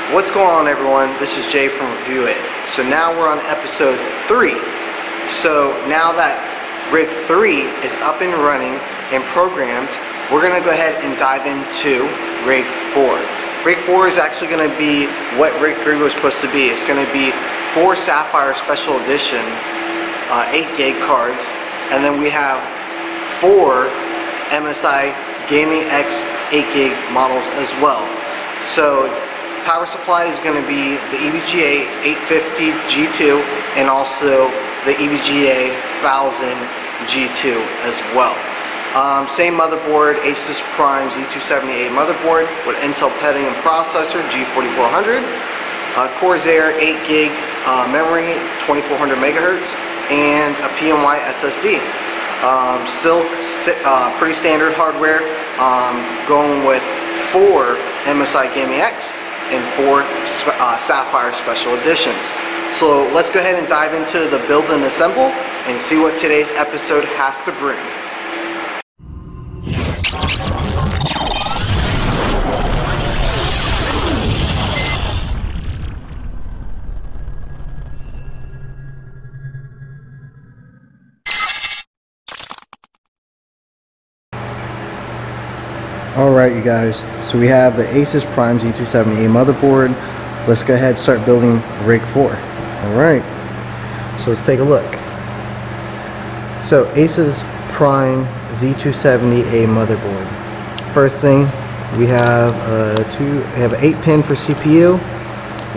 What's going on, everyone? This is Jay from Review It. So now we're on episode 3. So now that rig 3 is up and running and programmed, we're going to go ahead and dive into rig 4. Rig 4 is actually going to be what rig 3 was supposed to be. It's going to be 4 Sapphire Special Edition 8 gig cards, and then we have 4 MSI Gaming X 8 gig models as well. So power supply is going to be the Evga 850 G2 and also the Evga 1000 G2 as well. Same motherboard, Asus Prime Z278 motherboard with Intel Pentium processor G4400, Corsair 8 gig memory, 2400 megahertz, and a PMY SSD. Still pretty standard hardware, going with 4 MSI Gaming X and 4 Sapphire Special Editions. So let's go ahead and dive into the build and assemble and see what today's episode has to bring. Alright, you guys, so we have the Asus Prime Z278 motherboard. Let's go ahead and start building rig 4. Alright, so let's take a look. So Asus Prime Z278 motherboard. First thing, we have an 8-pin for CPU.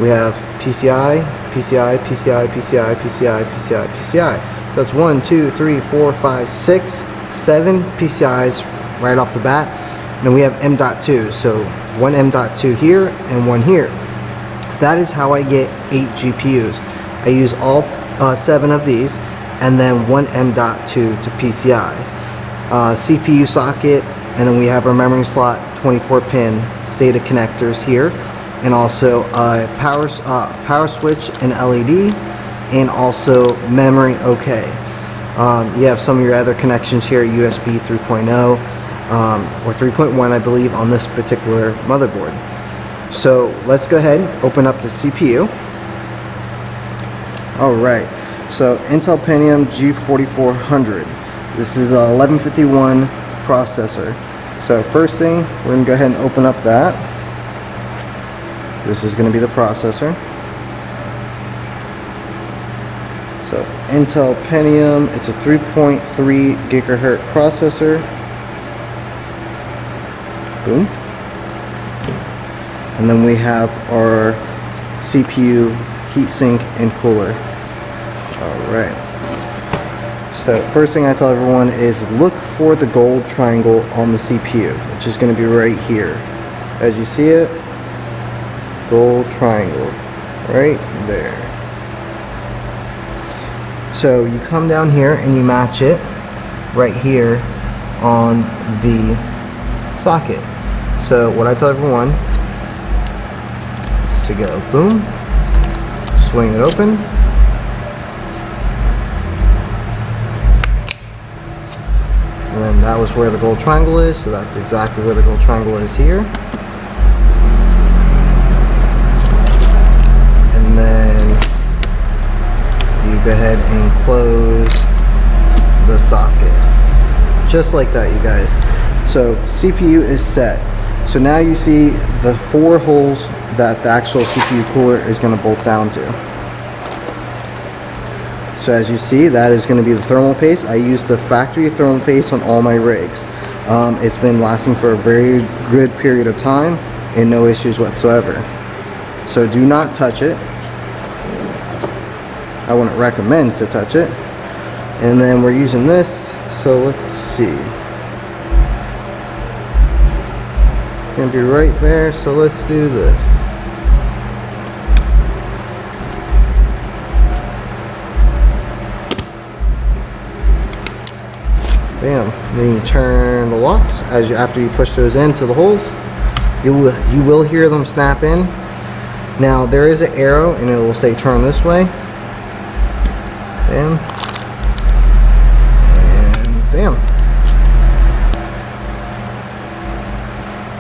We have PCIe, PCIe, PCIe, PCIe, PCIe, PCIe, PCIe. So that's 1, 2, 3, 4, 5, 6, 7 PCIes right off the bat. And then we have M.2, so one M.2 here and one here. That is how I get 8 GPUs. I use all 7 of these and then one M.2 to PCI. CPU socket, and then we have our memory slot, 24-pin SATA connectors here, and also power switch and LED, and also memory OK. You have some of your other connections here, USB 3.0. Or 3.1, I believe, on this particular motherboard. So let's go ahead and open up the CPU. Alright, so Intel Pentium G4400. This is a 1151 processor. So first thing, we're going to go ahead and open up that. This is going to be the processor. So Intel Pentium, it's a 3.3 gigahertz processor. Boom. And then we have our CPU heatsink and cooler. Alright. So first thing I tell everyone is look for the gold triangle on the CPU, which is going to be right here. As you see it, gold triangle right there. So you come down here and you match it right here on the socket. So what I tell everyone is to go boom, swing it open, and then that was where the gold triangle is, so that's exactly where the gold triangle is here. And then you go ahead and close the socket. Just like that, you guys. So CPU is set. So now you see the 4 holes that the actual CPU cooler is going to bolt down to. So as you see, that is going to be the thermal paste. I use the factory thermal paste on all my rigs. It's been lasting for a very good period of time and no issues whatsoever. So do not touch it. I wouldn't recommend to touch it. And then we're using this, so let's see. Gonna be right there, so let's do this. Bam. Then you turn the locks after you push those into the holes. You will hear them snap in. Now there is an arrow and it will say turn this way. Bam. And bam.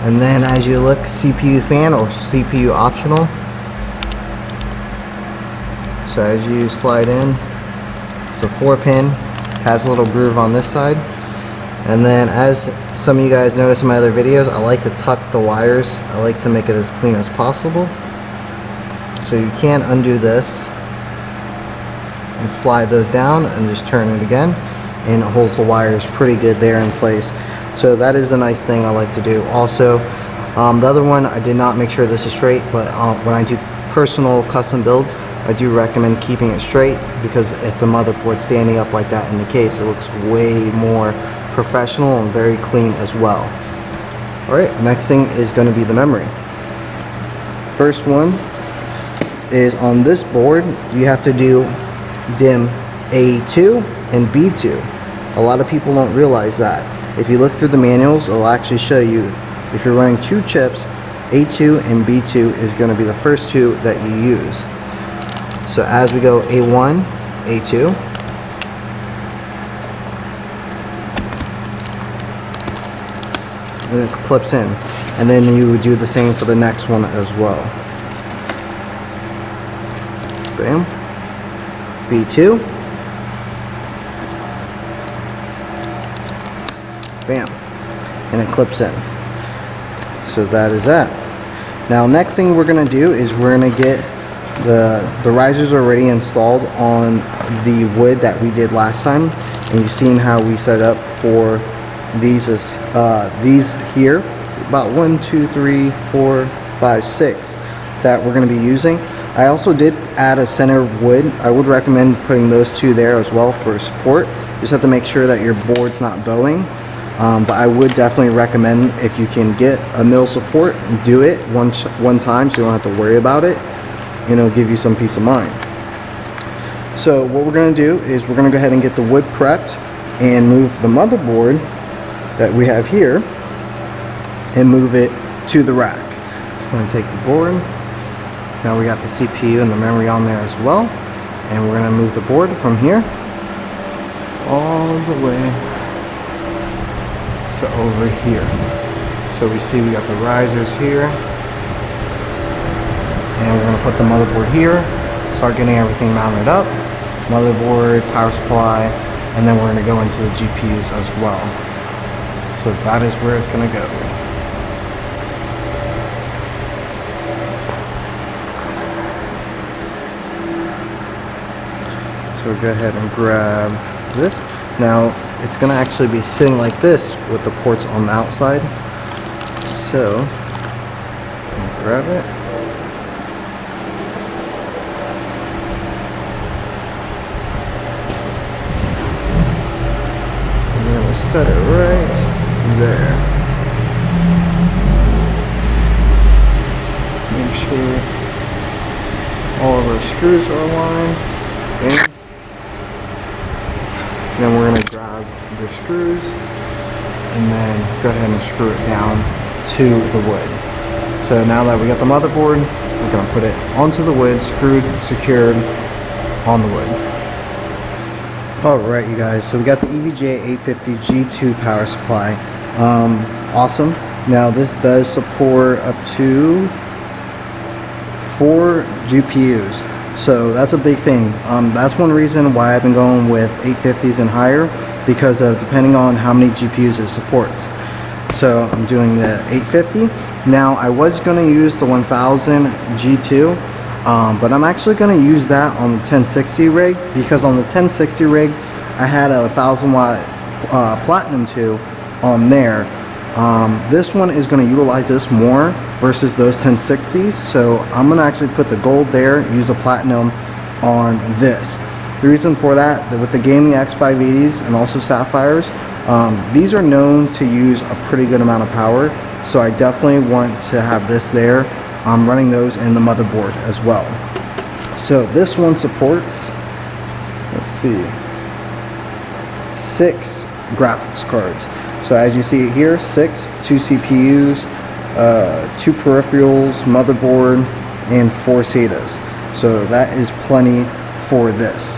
And then as you look, CPU fan or CPU optional, So as you slide in, it's a 4-pin, has a little groove on this side. And then as some of you guys notice in my other videos, I like to tuck the wires. I like to make it as clean as possible. So you can undo this and slide those down and just turn it again, and it holds the wires pretty good there in place. So that is a nice thing I like to do. Also, the other one, I did not make sure this is straight, but when I do personal custom builds, I do recommend keeping it straight, because if the motherboard's standing up like that in the case, it looks way more professional and very clean as well. Alright, next thing is going to be the memory. First one is on this board, you have to do DIMM A2 and B2. A lot of people don't realize that. If you look through the manuals, it'll actually show you if you're running 2 chips, A2 and B2 is going to be the first 2 that you use. So as we go A1, A2, and this clips in, and then you would do the same for the next one as well. Bam. B2, bam, and it clips in. So that is that. Now next thing we're going to do is we're going to get the risers already installed on the wood that we did last time, and you've seen how we set up for these here, about 1, 2, 3, 4, 5, 6 that we're going to be using. I also did add a center wood. I would recommend putting those 2 there as well for support. You just have to make sure that your board's not bowing. But I would definitely recommend, if you can get a mill support, do it one time so you don't have to worry about it. And it'll give you some peace of mind. So what we're going to do is we're going to go ahead and get the wood prepped and move the motherboard that we have here and move it to the rack. So I'm going to take the board. Now we got the CPU and the memory on there as well, and we're going to move the board from here all the way to over here. So we see we got the risers here, and we're going to put the motherboard here, start getting everything mounted up, motherboard, power supply, and then we're going to go into the GPUs as well. So that is where it's going to go. So go ahead and grab this. Now it's going to actually be sitting like this with the ports on the outside. So grab it. And then we'll set it right there. Make sure all of our screws are aligned. Bam. Then we're going to grab the screws and then go ahead and screw it down to the wood. So now that we got the motherboard, we're going to put it onto the wood, screwed, secured on the wood. Alright you guys, so we got the Evga 850 G2 power supply. Awesome. Now this does support up to 4 GPUs. So that's a big thing. That's one reason why I've been going with 850s and higher, because of depending on how many GPUs it supports. So I'm doing the 850. Now I was going to use the 1000 G2, but I'm actually going to use that on the 1060 rig, because on the 1060 rig I had a 1000 watt Platinum 2 on there. This one is going to utilize this more versus those 1060s, so I'm going to actually put the gold there, use a platinum on this. The reason for that with the Gaming X580s and also Sapphires, these are known to use a pretty good amount of power, so I definitely want to have this there. I'm running those in the motherboard as well. So this one supports, let's see, 6 graphics cards. So as you see it here, 6, 2 CPUs, 2 peripherals, motherboard, and 4 SATAs. So that is plenty for this.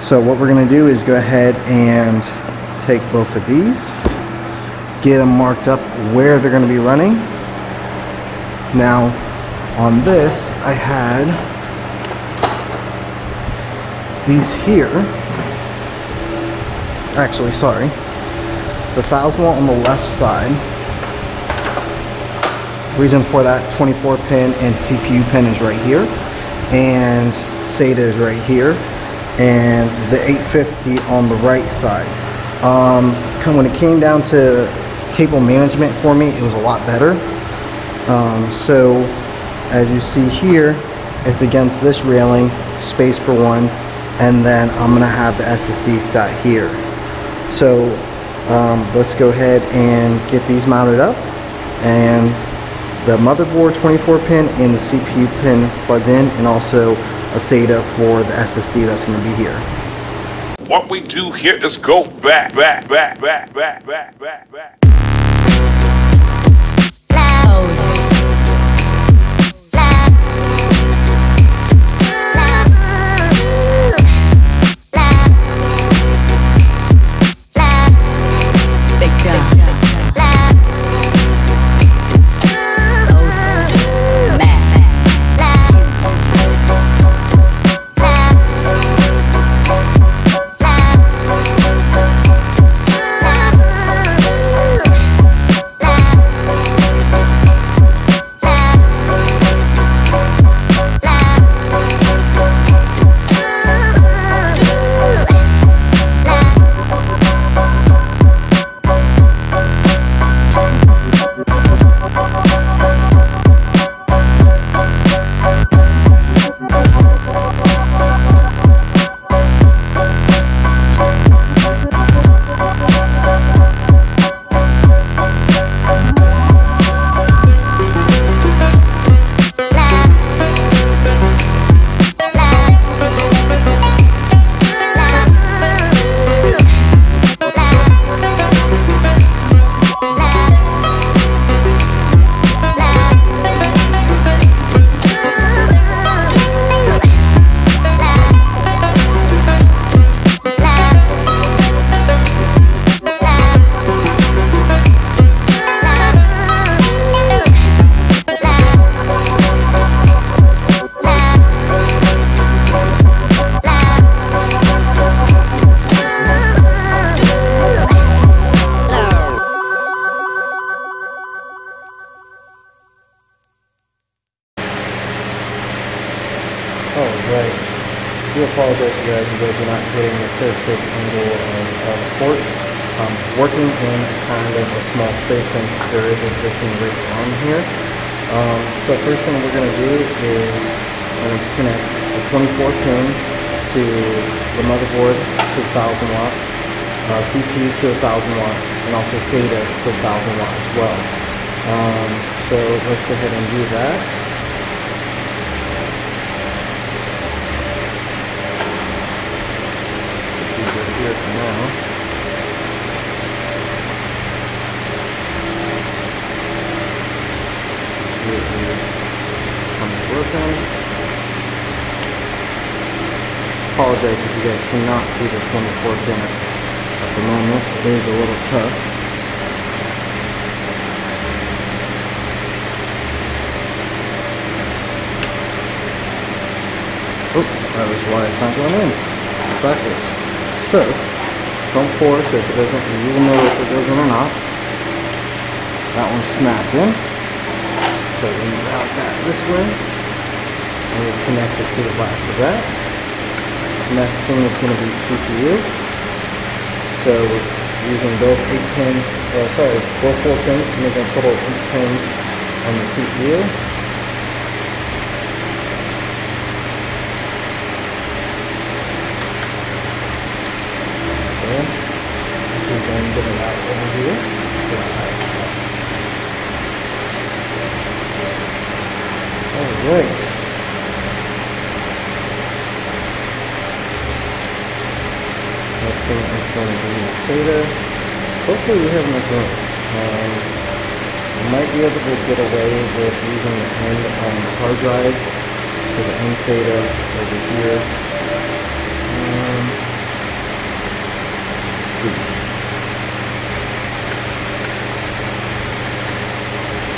So what we're going to do is go ahead and take both of these, get them marked up where they're going to be running. Now on this I had these here, actually, sorry, the 1000 watt on the left side. Reason for that 24 pin and CPU pin is right here, and SATA is right here, and the 850 on the right side. When it came down to cable management for me, it was a lot better. So as you see here, it's against this railing, space for one, and then I'm gonna have the SSD sat here. So let's go ahead and get these mounted up, and the motherboard 24 pin and the CPU pin plugged in, and also a SATA for the SSD that's going to be here. What we do here is go back. Alright, I do apologize to you guys are not getting a perfect angle of ports. Working in kind of a small space since there is existing rigs on here. So first thing we're going to do is we're going to connect a 24 pin to the motherboard to 1000 watt, CPU to 1000 watt, and also SATA to 1000 watt as well. So let's go ahead and do that. Here for now. Here is 24 pin. Apologize if you guys cannot see the 24 pin at the moment. It is a little tough. Oh, that was why it's not going in. Backwards. So, don't force if it doesn't, you will know if it goes in or not. That one's snapped in. So we route that this way. And we'll connect it to the back of that. Next thing is going to be CPU. So we're using both 4 pins, making a total of 8 pins on the CPU. This is going to get it out over here. Alright. Next thing is going to be the SATA. Hopefully we have enough room. We might be able to get away with using the end on the hard drive. So the end SATA over here.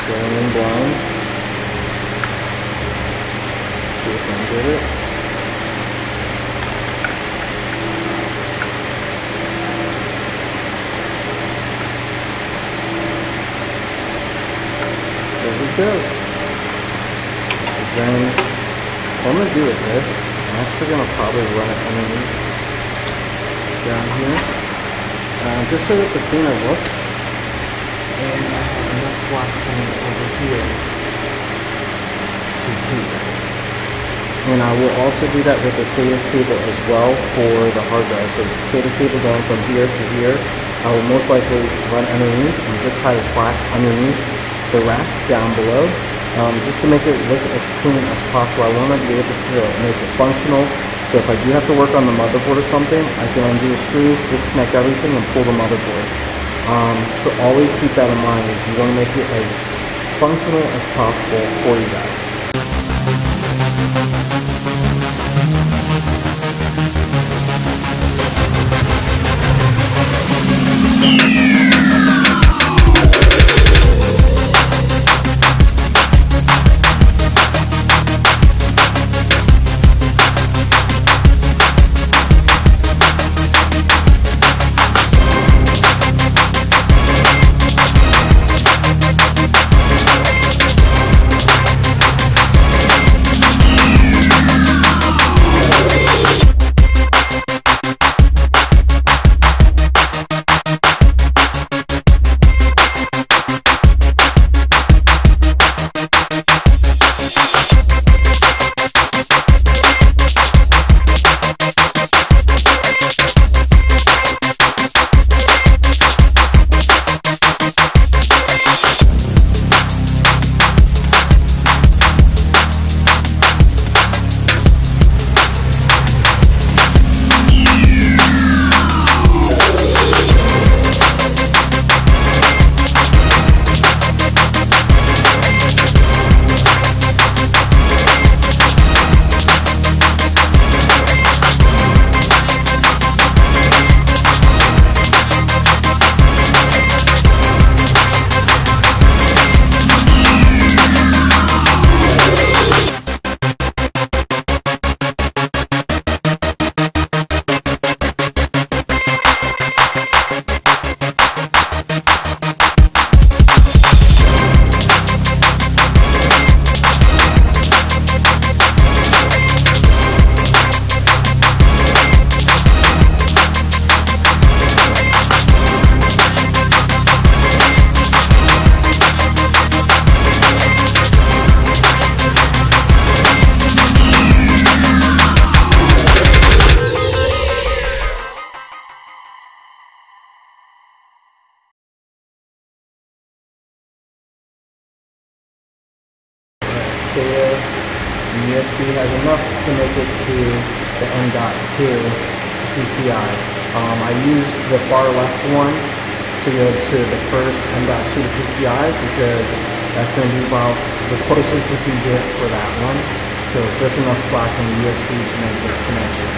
Going in blind. See if I can get it. go. So then, what I'm going to do with this, I'm actually going to probably run it underneath down here, just so it's a cleaner look. And I have enough slack coming over here to here. And I will also do that with the SATA cable as well for the hard drive. So the SATA cable going from here to here, I will most likely run underneath and zip tie the slack underneath the rack down below, just to make it look as clean as possible. I want to be able to make it functional. So if I do have to work on the motherboard or something, I can undo the screws, disconnect everything, and pull the motherboard. So always keep that in mind, is you want to make it as functional as possible for you guys. SATA and USB has enough to make it to the M.2 PCI. I use the far left one to go to the first M.2 PCI because that's going to be about the closest you can get for that one. So it's just enough slack in the USB to make this connection.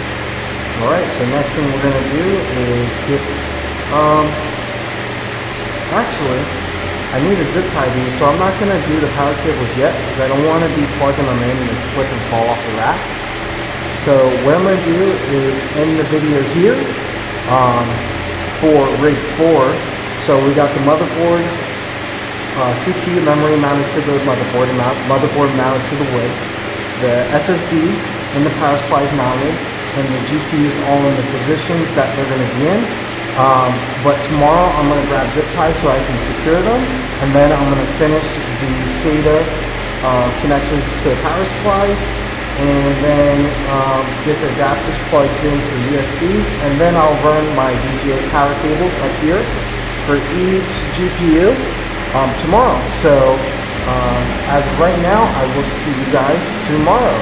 Alright, so next thing we're going to do is get, actually, I need to zip tie these, so I'm not going to do the power cables yet because I don't want to be plugging them in and slip and fall off the rack. So what I'm going to do is end the video here for rig 4. So we got the motherboard, CPU memory mounted to the motherboard, motherboard mounted to the wood, the SSD and the power supply is mounted, and the GPUs all in the positions that they're going to be in. But tomorrow I'm going to grab zip ties so I can secure them, and then I'm going to finish the SATA connections to the power supplies, and then get the adapters plugged into the USBs, and then I'll run my VGA power cables up here for each GPU tomorrow. So as of right now, I will see you guys tomorrow.